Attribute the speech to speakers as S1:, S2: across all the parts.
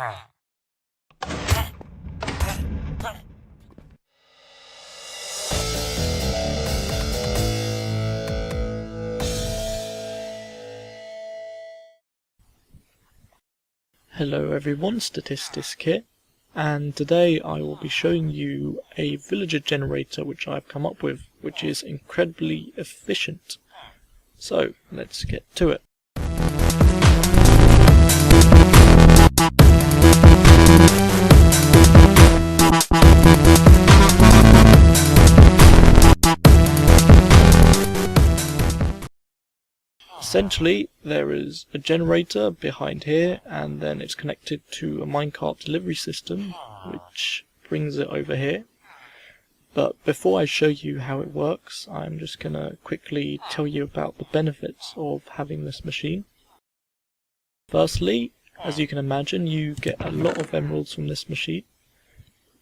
S1: Hello everyone, Statistisk here, and today I will be showing you a villager generator which I've come up with, which is incredibly efficient. So, let's get to it. Essentially, there is a generator behind here, and then it's connected to a minecart delivery system, which brings it over here. But before I show you how it works, I'm just going to quickly tell you about the benefits of having this machine. Firstly, as you can imagine, you get a lot of emeralds from this machine.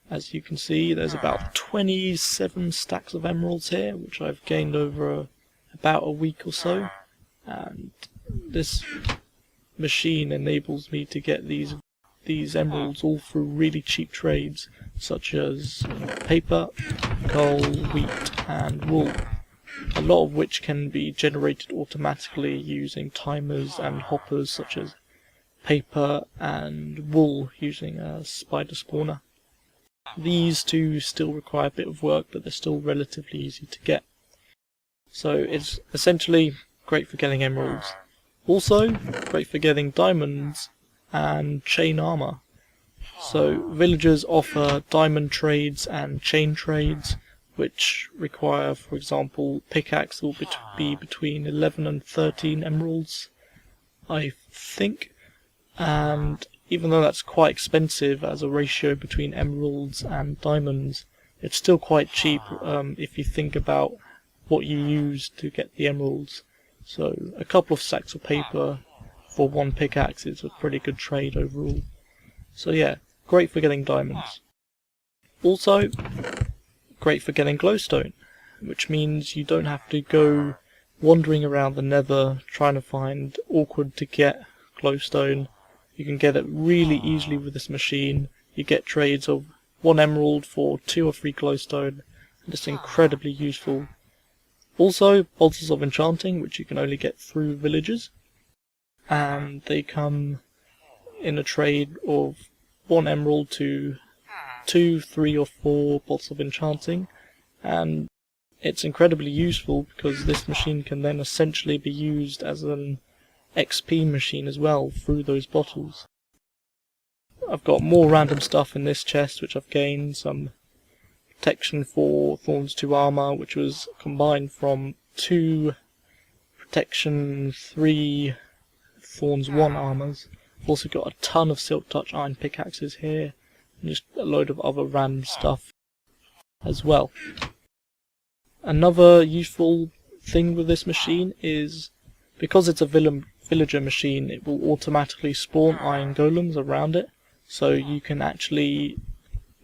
S1: As you can see, there's about 27 stacks of emeralds here, which I've gained over about a week or so. And this machine enables me to get these emeralds all through really cheap trades, such as paper, coal, wheat and wool, a lot of which can be generated automatically using timers and hoppers, such as paper and wool using a spider spawner. These two still require a bit of work, but they're still relatively easy to get. So it's essentially great for getting emeralds. Also, great for getting diamonds and chain armor. So, villagers offer diamond trades and chain trades, which require, for example, pickaxe will be between 11 and 13 emeralds, I think. And even though that's quite expensive as a ratio between emeralds and diamonds, it's still quite cheap if you think about what you use to get the emeralds. So a couple of stacks of paper for one pickaxe is a pretty good trade overall. So yeah, great for getting diamonds. Also, great for getting glowstone, which means you don't have to go wandering around the nether trying to find awkward to get glowstone. You can get it really easily with this machine. You get trades of 1 emerald for 2 or 3 glowstone, and it's incredibly useful. Also, bottles of enchanting, which you can only get through villagers, and they come in a trade of 1 emerald to 2, 3 or 4 bottles of enchanting, and it's incredibly useful because this machine can then essentially be used as an XP machine as well through those bottles. I've got more random stuff in this chest which I've gained, some protection for Thorns 2 armor, which was combined from 2 protection 3 Thorns 1 armors. I've also got a ton of Silk Touch iron pickaxes here, and just a load of other random stuff as well. Another useful thing with this machine is, because it's a villager machine, it will automatically spawn iron golems around it, so you can actually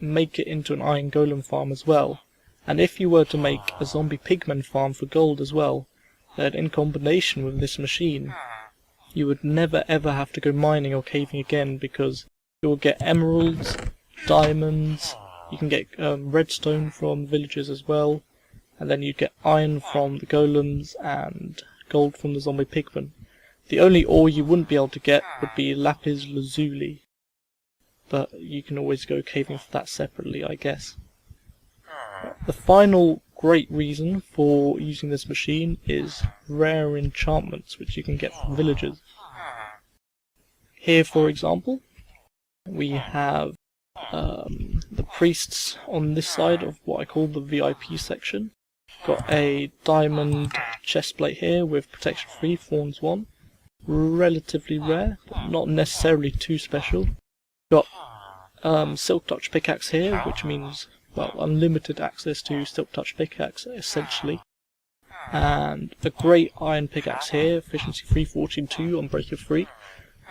S1: make it into an iron golem farm as well. And if you were to make a zombie pigman farm for gold as well, then in combination with this machine, you would never ever have to go mining or caving again, because you will get emeralds, diamonds, you can get redstone from villagers as well, and then you get iron from the golems and gold from the zombie pigman. The only ore you wouldn't be able to get would be lapis lazuli, but you can always go caving for that separately, I guess. The final great reason for using this machine is rare enchantments, which you can get from villagers. Here, for example, we have the priests on this side of what I call the VIP section. Got a diamond chestplate here with protection 3, Thorns 1. Relatively rare, but not necessarily too special. Got Silk Touch pickaxe here, which means, well, unlimited access to Silk Touch pickaxe essentially. And a great iron pickaxe here, efficiency 3, fortune 2, unbreaker 3.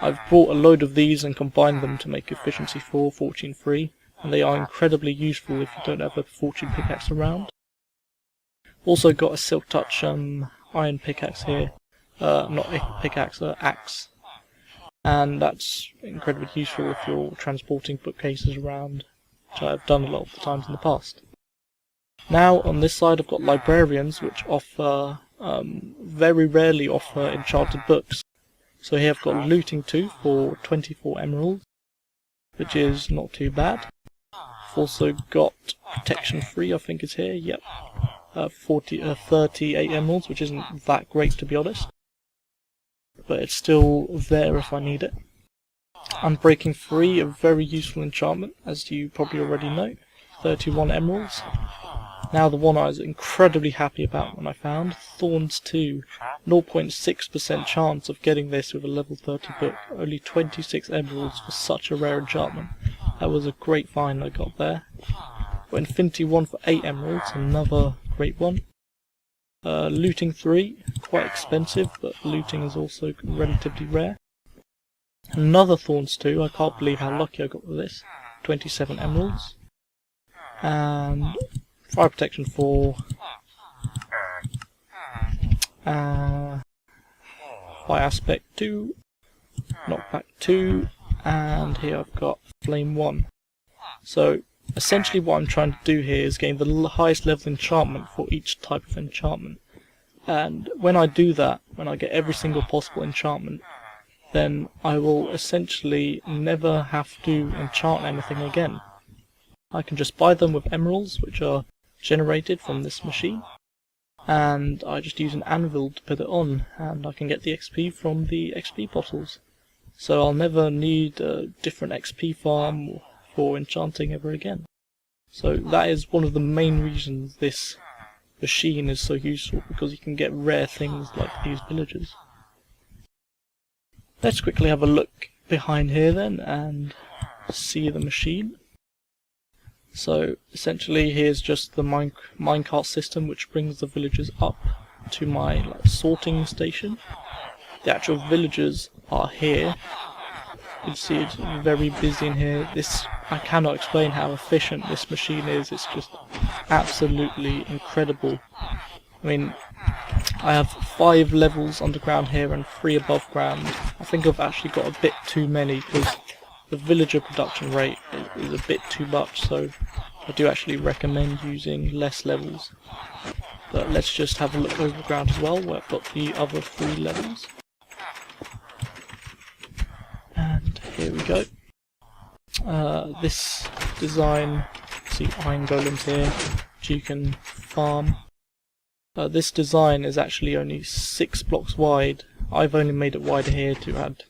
S1: I've bought a load of these and combined them to make efficiency 4, fortune 3, and they are incredibly useful if you don't have a fortune pickaxe around. Also got a Silk Touch iron pickaxe here, not a pickaxe, axe. and that's incredibly useful if you're transporting bookcases around, which I've done a lot of the times in the past. Now on this side I've got librarians, which offer, very rarely offer enchanted books. So here I've got looting 2 for 24 emeralds, which is not too bad. I've also got protection 3, I think is here, yep. 38 emeralds, which isn't that great to be honest, but it's still there if I need it. Unbreaking 3, a very useful enchantment, as you probably already know, 31 emeralds. Now the one I was incredibly happy about when I found, Thorns 2, 0.6% chance of getting this with a level 30 book, only 26 emeralds for such a rare enchantment. That was a great find I got there. Got Infinity 1 for 8 emeralds, another great one. Looting 3, quite expensive, but looting is also relatively rare. Another Thorns 2, I can't believe how lucky I got with this, 27 emeralds. And Fire Protection 4, Fire Aspect 2, Knockback 2, and here I've got Flame 1. So essentially what I'm trying to do here is gain the highest level enchantment for each type of enchantment. And when I do that, when I get every single possible enchantment, then I will essentially never have to enchant anything again. I can just buy them with emeralds, which are generated from this machine, and I just use an anvil to put it on, and I can get the XP from the XP bottles. So I'll never need a different XP farm for enchanting ever again. So that is one of the main reasons this machine is so useful, because you can get rare things like these villagers. Let's quickly have a look behind here then and see the machine. So essentially here's just the minecart system, which brings the villagers up to my sorting station. The actual villagers are here. You can see it's very busy in here. I cannot explain how efficient this machine is. It's just absolutely incredible. I mean, I have 5 levels underground here and 3 above ground. I think I've actually got a bit too many because the villager production rate is a bit too much, so I do actually recommend using less levels. But let's just have a look over the ground as well, where I've got the other 3 levels. And here we go. This design, see iron golems here, which you can farm. This design is actually only 6 blocks wide. I've only made it wider here to add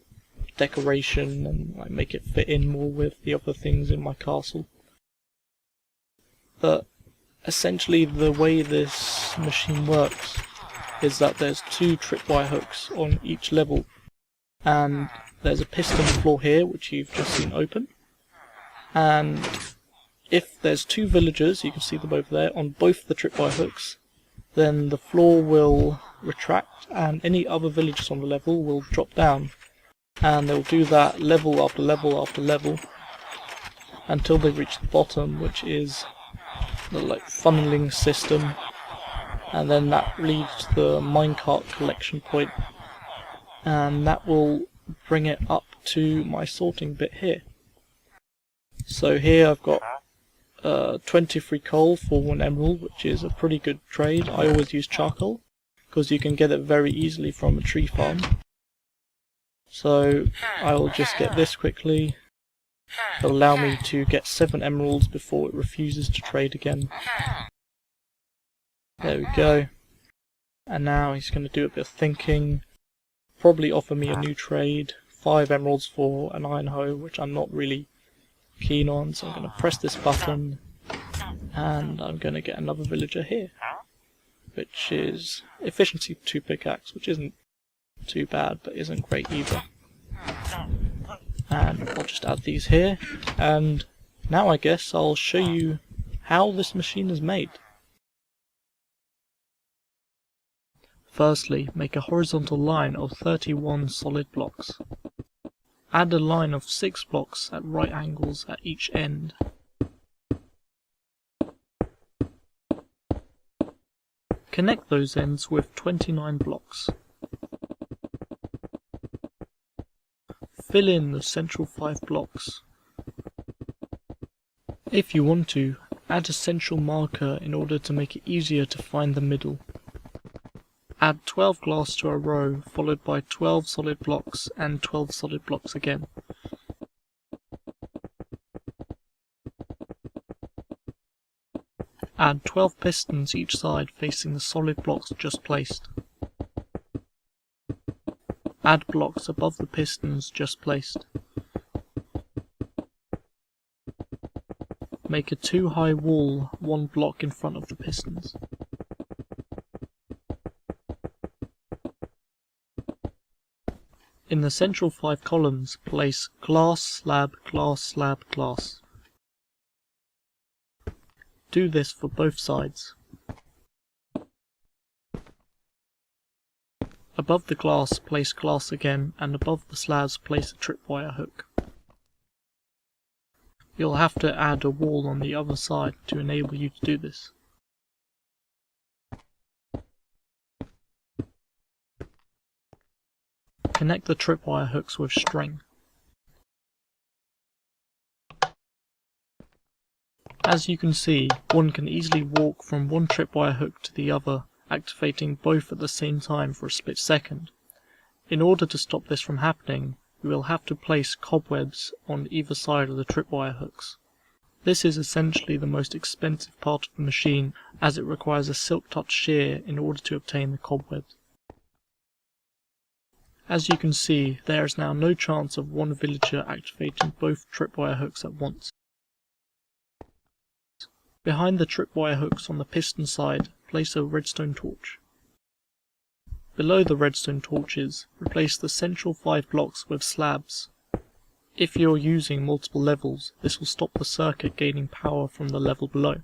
S1: decoration and make it fit in more with the other things in my castle. But essentially the way this machine works is that there's 2 tripwire hooks on each level, and there's a piston floor here which you've just seen open, and if there's 2 villagers, you can see them over there, on both the tripwire hooks, then the floor will retract and any other villagers on the level will drop down, and they'll do that level after level after level until they reach the bottom, which is the funneling system, and then that leads to the minecart collection point, and that will bring it up to my sorting bit here. So here I've got 23 coal for 1 emerald, which is a pretty good trade. I always use charcoal because you can get it very easily from a tree farm. So I will just get this quickly. It'll allow me to get 7 emeralds before it refuses to trade again. There we go. And now he's going to do a bit of thinking. Probably offer me a new trade. 5 emeralds for an iron hoe, which I'm not really keen on. So I'm going to press this button and I'm going to get another villager here, which is efficiency 2 pickaxe, which isn't too bad but isn't great either. And I'll just add these here, and now I guess I'll show you how this machine is made. Firstly, make a horizontal line of 31 solid blocks. Add a line of 6 blocks at right angles at each end. Connect those ends with 29 blocks. fill in the central 5 blocks. If you want to, add a central marker in order to make it easier to find the middle. Add 12 glass to a row, followed by 12 solid blocks and 12 solid blocks again. Add 12 pistons each side facing the solid blocks just placed. Add blocks above the pistons just placed. Make a 2-high wall 1 block in front of the pistons. In the central 5 columns, place glass, slab, glass, slab, glass. Do this for both sides. Above the glass, place glass again, and above the slabs, place a tripwire hook. You'll have to add a wall on the other side to enable you to do this. Connect the tripwire hooks with string. As you can see, one can easily walk from one tripwire hook to the other, activating both at the same time for a split second. In order to stop this from happening, we will have to place cobwebs on either side of the tripwire hooks. This is essentially the most expensive part of the machine, as it requires a silk touch shear in order to obtain the cobwebs. As you can see, there is now no chance of one villager activating both tripwire hooks at once. Behind the tripwire hooks on the piston side, place a redstone torch. Below the redstone torches, replace the central 5 blocks with slabs. If you're using multiple levels, this will stop the circuit gaining power from the level below.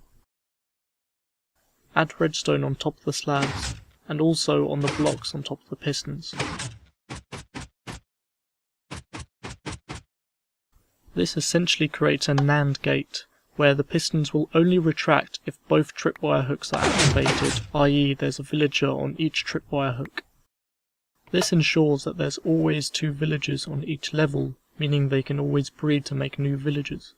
S1: Add redstone on top of the slabs, and also on the blocks on top of the pistons. This essentially creates a NAND gate, where the pistons will only retract if both tripwire hooks are activated, i.e. there's a villager on each tripwire hook. This ensures that there's always 2 villagers on each level, meaning they can always breed to make new villagers.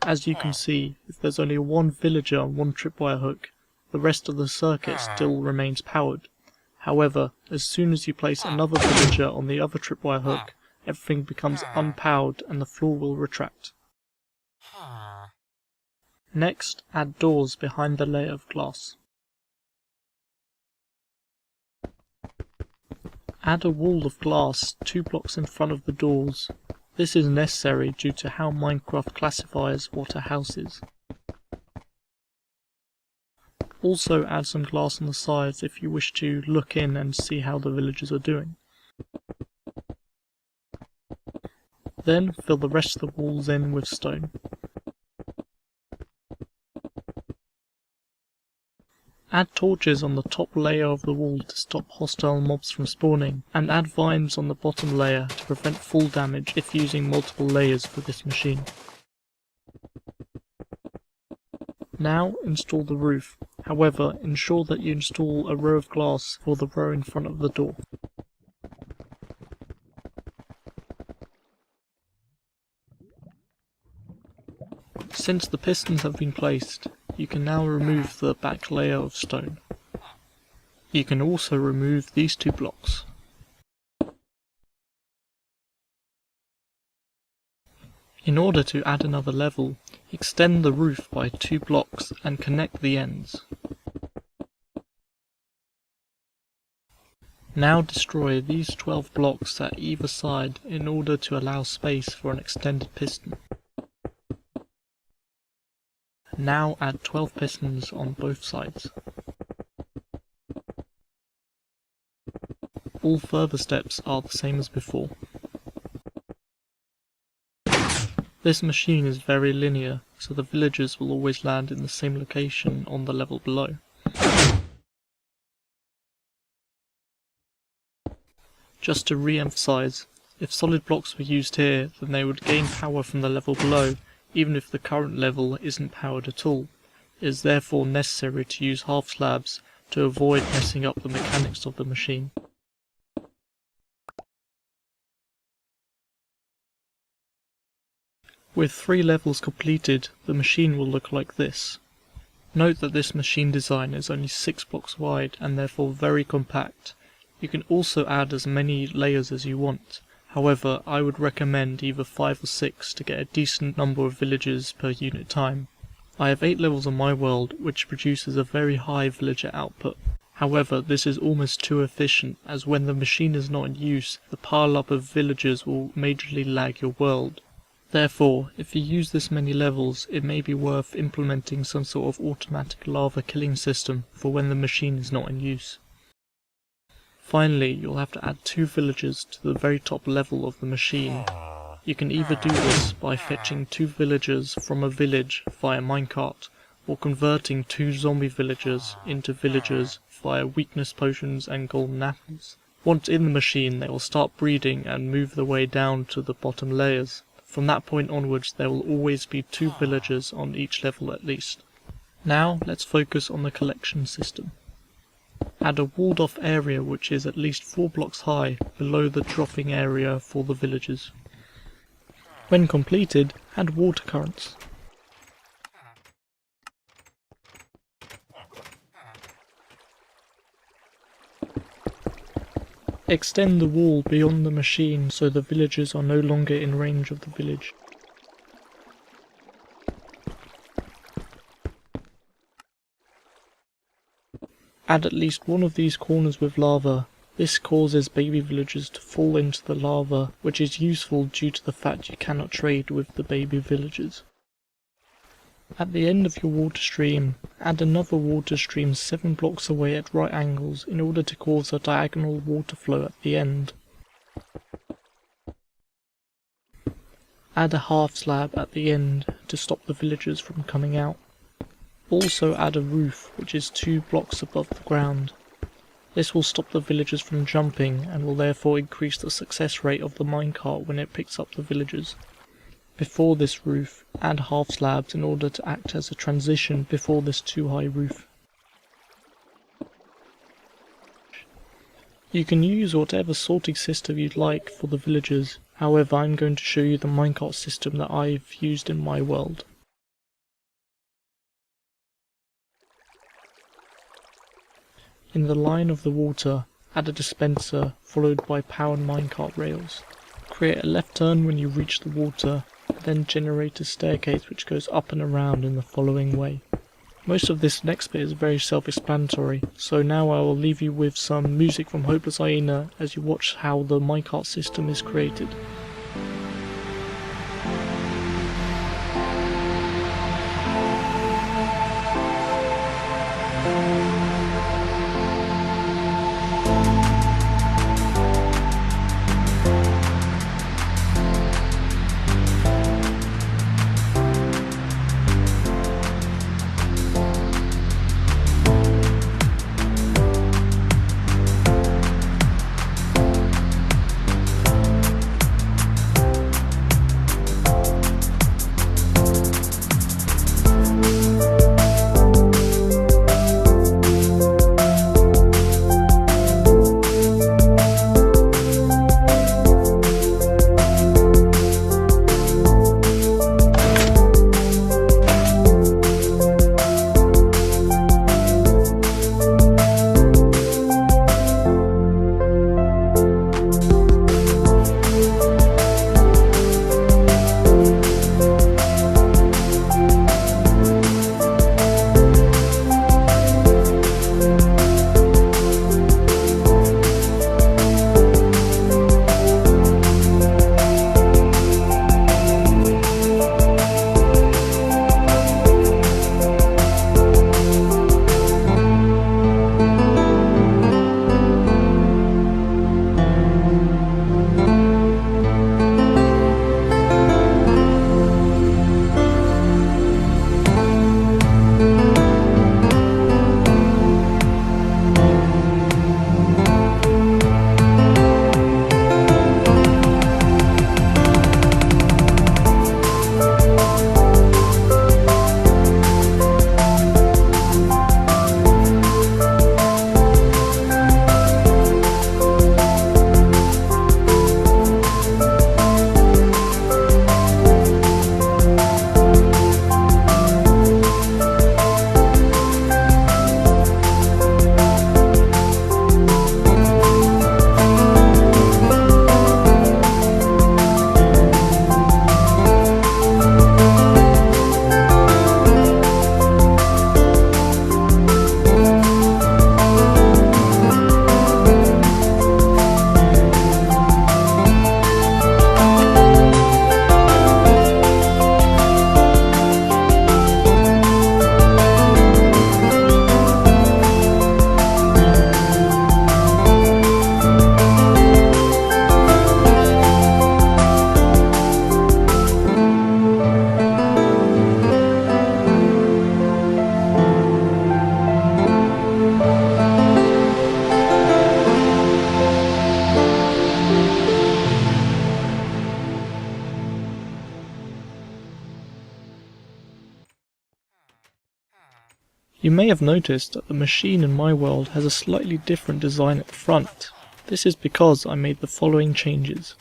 S1: As you can see, if there's only 1 villager on one tripwire hook, the rest of the circuit still remains powered. However, as soon as you place another villager on the other tripwire hook, everything becomes unpowered and the floor will retract. Next, add doors behind the layer of glass. Add a wall of glass 2 blocks in front of the doors. This is necessary due to how Minecraft classifies what a house is. Also add some glass on the sides if you wish to look in and see how the villagers are doing. Then fill the rest of the walls in with stone. Add torches on the top layer of the wall to stop hostile mobs from spawning, and add vines on the bottom layer to prevent fall damage if using multiple layers for this machine. Now install the roof, however ensure that you install a row of glass for the row in front of the door. Since the pistons have been placed, you can now remove the back layer of stone. You can also remove these 2 blocks. In order to add another level, extend the roof by 2 blocks and connect the ends. Now destroy these 12 blocks at either side in order to allow space for an extended piston. Now add 12 pistons on both sides. All further steps are the same as before. This machine is very linear, so the villagers will always land in the same location on the level below. Just to re-emphasize, if solid blocks were used here, then they would gain power from the level below, even if the current level isn't powered at all. It is therefore necessary to use half slabs to avoid messing up the mechanics of the machine. With 3 levels completed, the machine will look like this. Note that this machine design is only 6 blocks wide and therefore very compact. You can also add as many layers as you want. However, I would recommend either 5 or 6 to get a decent number of villagers per unit time. I have 8 levels on my world, which produces a very high villager output. However, this is almost too efficient, as when the machine is not in use, the pile up of villagers will majorly lag your world. Therefore, if you use this many levels, it may be worth implementing some sort of automatic lava killing system for when the machine is not in use. Finally, you'll have to add 2 villagers to the very top level of the machine. You can either do this by fetching 2 villagers from a village via Minecart, or converting 2 zombie villagers into villagers via weakness potions and golden apples. Once in the machine, they will start breeding and move their way down to the bottom layers. From that point onwards, there will always be 2 villagers on each level at least. Now, let's focus on the collection system. Add a walled off area which is at least 4 blocks high below the dropping area for the villagers. When completed, add water currents. Extend the wall beyond the machine so the villagers are no longer in range of the village. Add at least one of these corners with lava. This causes baby villagers to fall into the lava, which is useful due to the fact you cannot trade with the baby villagers. At the end of your water stream, add another water stream 7 blocks away at right angles in order to cause a diagonal water flow at the end. Add a half slab at the end to stop the villagers from coming out. Also add a roof which is 2 blocks above the ground. This will stop the villagers from jumping and will therefore increase the success rate of the minecart when it picks up the villagers. Before this roof, add half slabs in order to act as a transition before this too high roof. You can use whatever sorting system you'd like for the villagers, however I'm going to show you the minecart system that I've used in my world. In the line of the water, add a dispenser followed by powered minecart rails. Create a left turn when you reach the water, then generate a staircase which goes up and around in the following way. Most of this next bit is very self-explanatory, so now I will leave you with some music from Hopeless Hyena as you watch how the minecart system is created. You may have noticed that the machine in my world has a slightly different design at the front. This is because I made the following changes.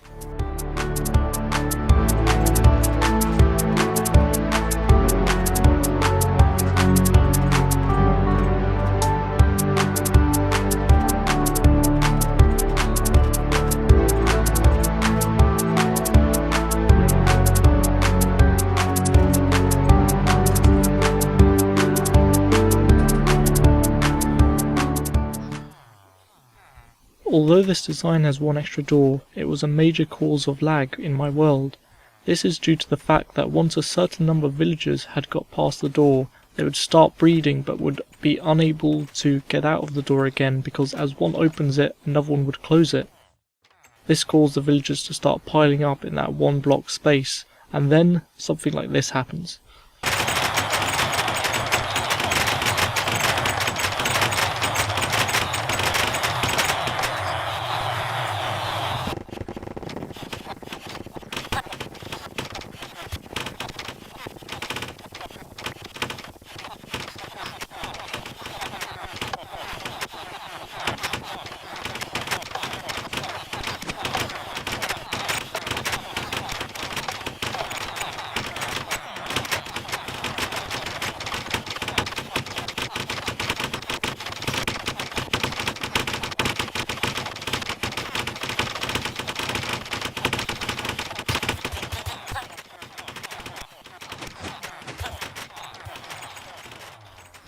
S1: Although this design has one extra door, it was a major cause of lag in my world. This is due to the fact that once a certain number of villagers had got past the door, they would start breeding but would be unable to get out of the door again because as one opens it, another one would close it. This caused the villagers to start piling up in that one block space, and then something like this happens.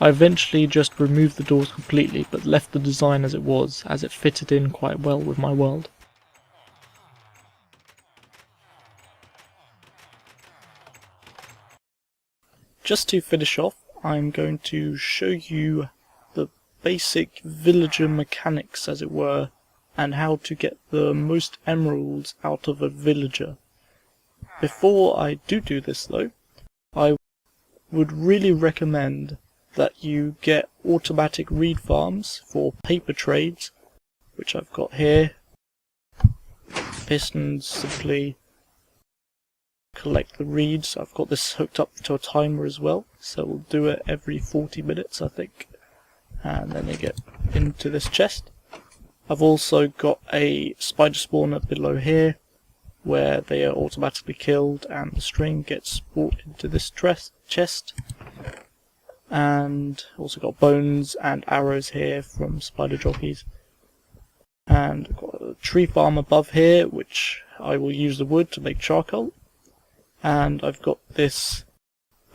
S1: I eventually just removed the doors completely but left the design as it was, as it fitted in quite well with my world. Just to finish off, I'm going to show you the basic villager mechanics, as it were, and how to get the most emeralds out of a villager. Before I do this though, I would really recommend that you get automatic reed farms for paper trades, which I've got here. Pistons simply collect the reeds. I've got this hooked up to a timer as well, so we'll do it every 40 minutes I think, and then you get into this chest. I've also got a spider spawner below here where they are automatically killed and the string gets brought into this chest. And also got bones and arrows here from spider jockeys. And I've got a tree farm above here, which I will use the wood to make charcoal. And I've got this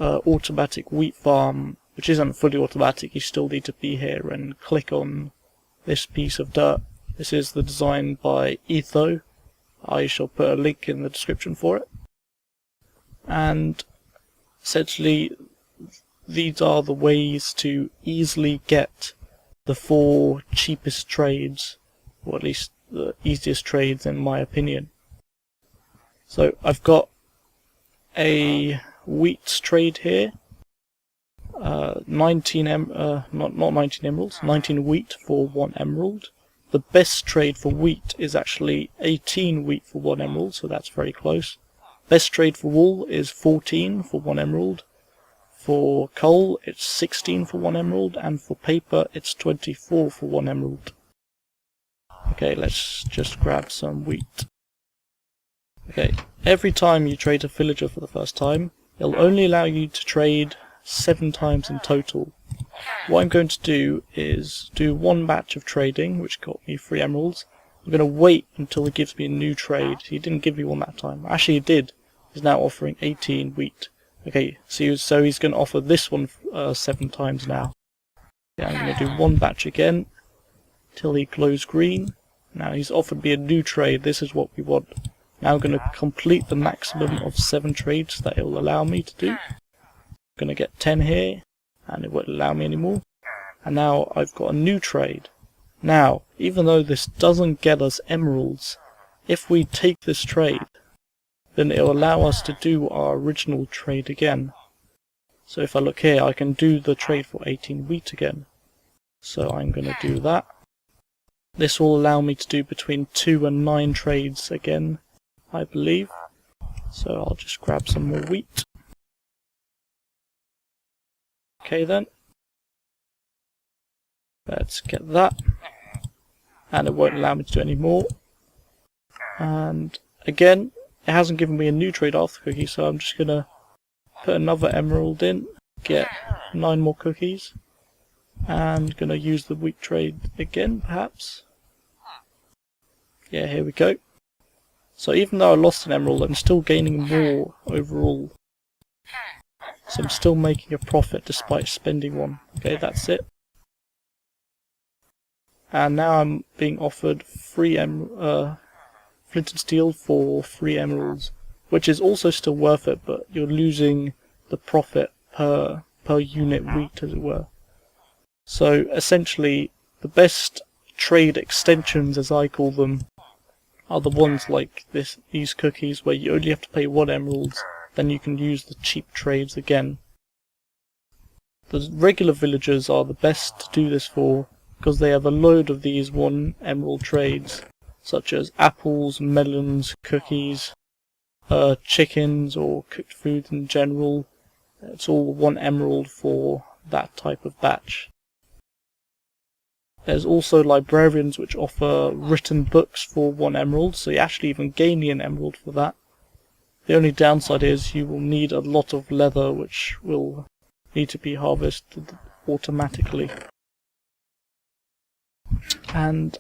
S1: automatic wheat farm, which isn't fully automatic. You still need to be here and click on this piece of dirt. This is the design by Etho. I shall put a link in the description for it. And essentially, these are the ways to easily get the 4 cheapest trades, or at least the easiest trades in my opinion. So I've got a wheat trade here, 19 wheat for 1 emerald. The best trade for wheat is actually 18 wheat for 1 emerald, so that's very close. Best trade for wool is 14 for 1 emerald. For coal, it's 16 for 1 emerald, and for paper, it's 24 for 1 emerald. Okay, let's just grab some wheat. Okay, every time you trade a villager for the first time, it'll only allow you to trade 7 times in total. What I'm going to do is do 1 batch of trading, which got me 3 emeralds. I'm going to wait until it gives me a new trade. He didn't give me one that time. Actually, he did. He's now offering 18 wheat. Okay, so he's going to offer this one 7 times now. Yeah, I'm going to do 1 batch again till he glows green. Now he's offered me a new trade. This is what we want. Now I'm going to complete the maximum of 7 trades that it will allow me to do. I'm going to get 10 here, and it won't allow me anymore. And now I've got a new trade. Now, even though this doesn't get us emeralds, if we take this trade, then it will allow us to do our original trade again. So if I look here, I can do the trade for 18 wheat again. So I'm going to do that. This will allow me to do between 2 and 9 trades again, I believe. So I'll just grab some more wheat. Okay then. Let's get that. And it won't allow me to do any more. And again, it hasn't given me a new trade after cookie, so I'm just gonna put another emerald in, get 9 more cookies, and gonna use the weak trade again, perhaps. Yeah, here we go. So even though I lost an emerald, I'm still gaining more overall. So I'm still making a profit despite spending one. Okay, that's it. And now I'm being offered free flint and steel for 3 emeralds, which is also still worth it, but you're losing the profit per unit wheat, as it were. So essentially, the best trade extensions, as I call them, are the ones like these cookies, where you only have to pay 1 emerald, then you can use the cheap trades again. The regular villagers are the best to do this for, because they have a load of these 1 emerald trades, such as apples, melons, cookies, chickens, or cooked food in general. It's all 1 emerald for that type of batch. There's also librarians which offer written books for 1 emerald, so you actually even gain an emerald for that. The only downside is you will need a lot of leather, which will need to be harvested automatically. And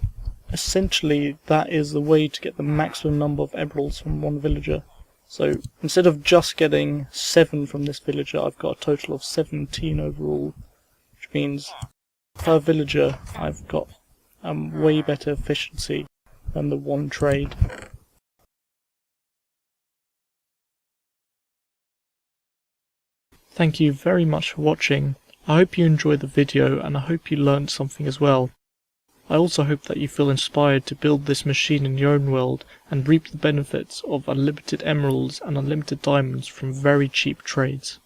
S1: essentially that is the way to get the maximum number of emeralds from 1 villager. So instead of just getting 7 from this villager, I've got a total of 17 overall, which means per villager I've got way better efficiency than the 1 trade. Thank you very much for watching. I hope you enjoyed the video, and I hope you learned something as well. I also hope that you feel inspired to build this machine in your own world and reap the benefits of unlimited emeralds and unlimited diamonds from very cheap trades.